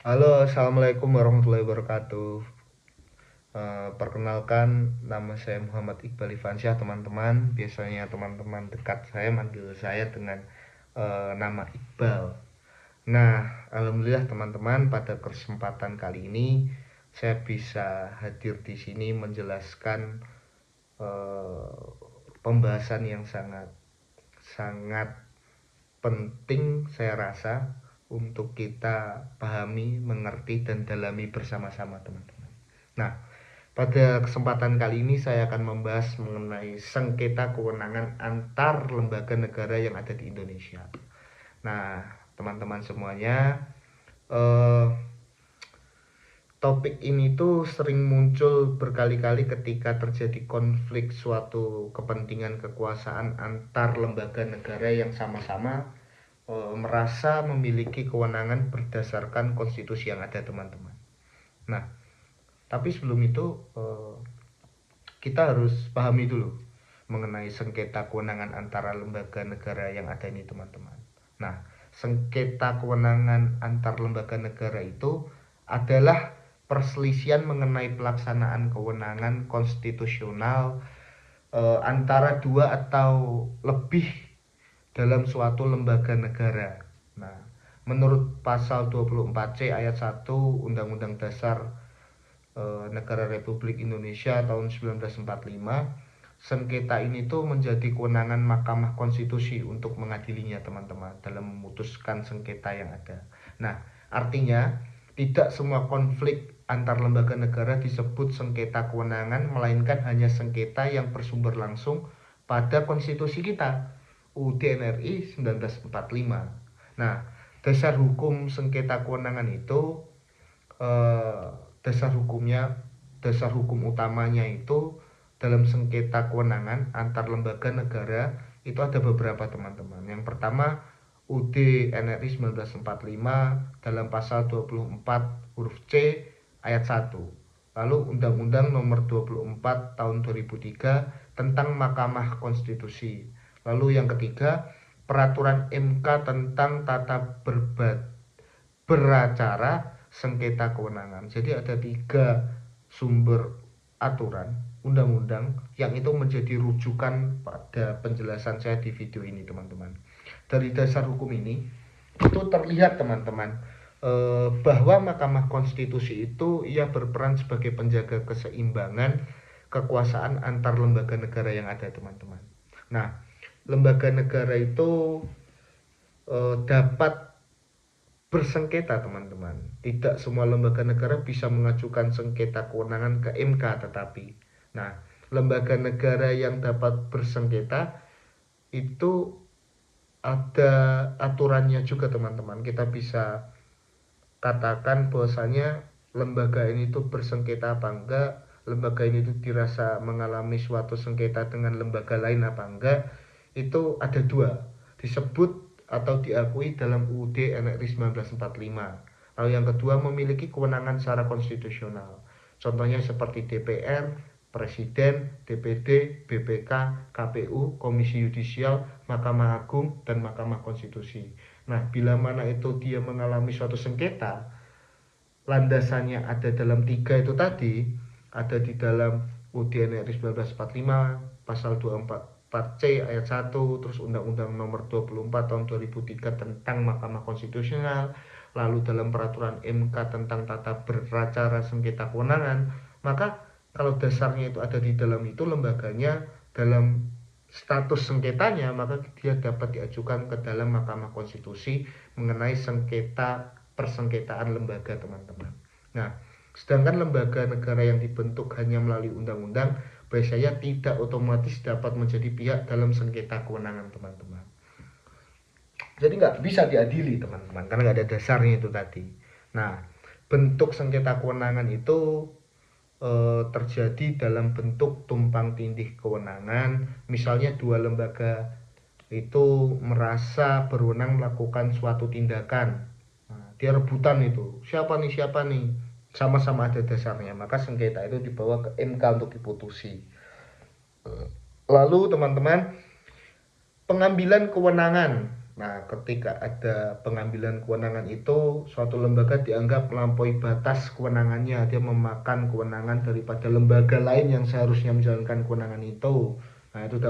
Halo, assalamualaikum warahmatullahi wabarakatuh. Perkenalkan, nama saya Muhammad Iqbal Ifansyah, teman-teman. Biasanya teman-teman dekat saya manggil saya dengan nama Iqbal. Nah, alhamdulillah teman-teman, pada kesempatan kali ini saya bisa hadir di sini menjelaskan eh, pembahasan yang sangat sangat penting saya rasa untuk kita pahami, mengerti, dan dalami bersama-sama teman-teman. Nah, pada kesempatan kali ini saya akan membahas mengenai sengketa kewenangan antar lembaga negara yang ada di Indonesia. Nah, teman-teman semuanya, eh, topik ini tuh sering muncul berkali-kali ketika terjadi konflik suatu kepentingan kekuasaan antar lembaga negara yang sama-sama merasa memiliki kewenangan berdasarkan konstitusi yang ada, teman-teman. Nah, tapi sebelum itu kita harus pahami dulu mengenai sengketa kewenangan antara lembaga negara yang ada ini, teman-teman. Nah, sengketa kewenangan antar lembaga negara itu adalah perselisihan mengenai pelaksanaan kewenangan konstitusional antara dua atau lebih dalam suatu lembaga negara. Nah, menurut pasal 24C ayat 1 Undang-Undang Dasar Negara Republik Indonesia tahun 1945, sengketa ini tuh menjadi kewenangan Mahkamah Konstitusi untuk mengadilinya, teman-teman, dalam memutuskan sengketa yang ada. Nah, artinya tidak semua konflik antar lembaga negara disebut sengketa kewenangan, melainkan hanya sengketa yang bersumber langsung pada konstitusi kita, UUD NRI 1945. Nah, dasar hukum sengketa kewenangan itu eh, dasar hukumnya dasar hukum utamanya itu dalam sengketa kewenangan antar lembaga negara itu ada beberapa, teman-teman. Yang pertama, UUD NRI 1945 dalam pasal 24 huruf C ayat 1. Lalu Undang-Undang Nomor 24 tahun 2003 tentang Mahkamah Konstitusi. Lalu yang ketiga, Peraturan MK tentang tata beracara sengketa kewenangan. Jadi ada tiga sumber aturan undang-undang yang itu menjadi rujukan pada penjelasan saya di video ini, teman-teman. Dari dasar hukum ini itu terlihat, teman-teman, bahwa Mahkamah Konstitusi itu ia berperan sebagai penjaga keseimbangan kekuasaan antar lembaga negara yang ada, teman-teman. Nah, lembaga negara itu dapat bersengketa, teman-teman. Tidak semua lembaga negara bisa mengajukan sengketa kewenangan ke MK, tetapi nah, lembaga negara yang dapat bersengketa itu ada aturannya juga, teman-teman. Kita bisa katakan bahwasanya lembaga ini tuh bersengketa apa enggak, lembaga ini tuh dirasa mengalami suatu sengketa dengan lembaga lain apa enggak, itu ada dua, disebut atau diakui dalam UUD NRI 1945. Lalu yang kedua, memiliki kewenangan secara konstitusional. Contohnya seperti DPR, Presiden, DPD, BPK, KPU, Komisi Yudisial, Mahkamah Agung, dan Mahkamah Konstitusi. Nah, bila mana itu dia mengalami suatu sengketa, landasannya ada dalam tiga itu tadi, ada di dalam UUD NRI 1945 pasal 24C ayat 1, terus Undang-Undang Nomor 24 tahun 2003 tentang Mahkamah Konstitusional, lalu dalam peraturan MK tentang tata beracara sengketa kewenangan. Maka kalau dasarnya itu ada di dalam itu, lembaganya dalam status sengketanya, maka dia dapat diajukan ke dalam Mahkamah Konstitusi mengenai sengketa persengketaan lembaga, teman-teman. Nah, sedangkan lembaga negara yang dibentuk hanya melalui undang-undang biasanya tidak otomatis dapat menjadi pihak dalam sengketa kewenangan, teman-teman. Jadi nggak bisa diadili, teman-teman, karena nggak ada dasarnya itu tadi. Nah, bentuk sengketa kewenangan itu terjadi dalam bentuk tumpang tindih kewenangan. Misalnya dua lembaga itu merasa berwenang melakukan suatu tindakan. Nah, dia rebutan itu. Siapa nih? Sama-sama ada dasarnya. Maka sengketa itu dibawa ke MK untuk diputusi. Lalu, teman-teman, pengambilan kewenangan. Nah, ketika ada pengambilan kewenangan itu, suatu lembaga dianggap melampaui batas kewenangannya. Dia memakan kewenangan daripada lembaga lain yang seharusnya menjalankan kewenangan itu. Nah, itu dapat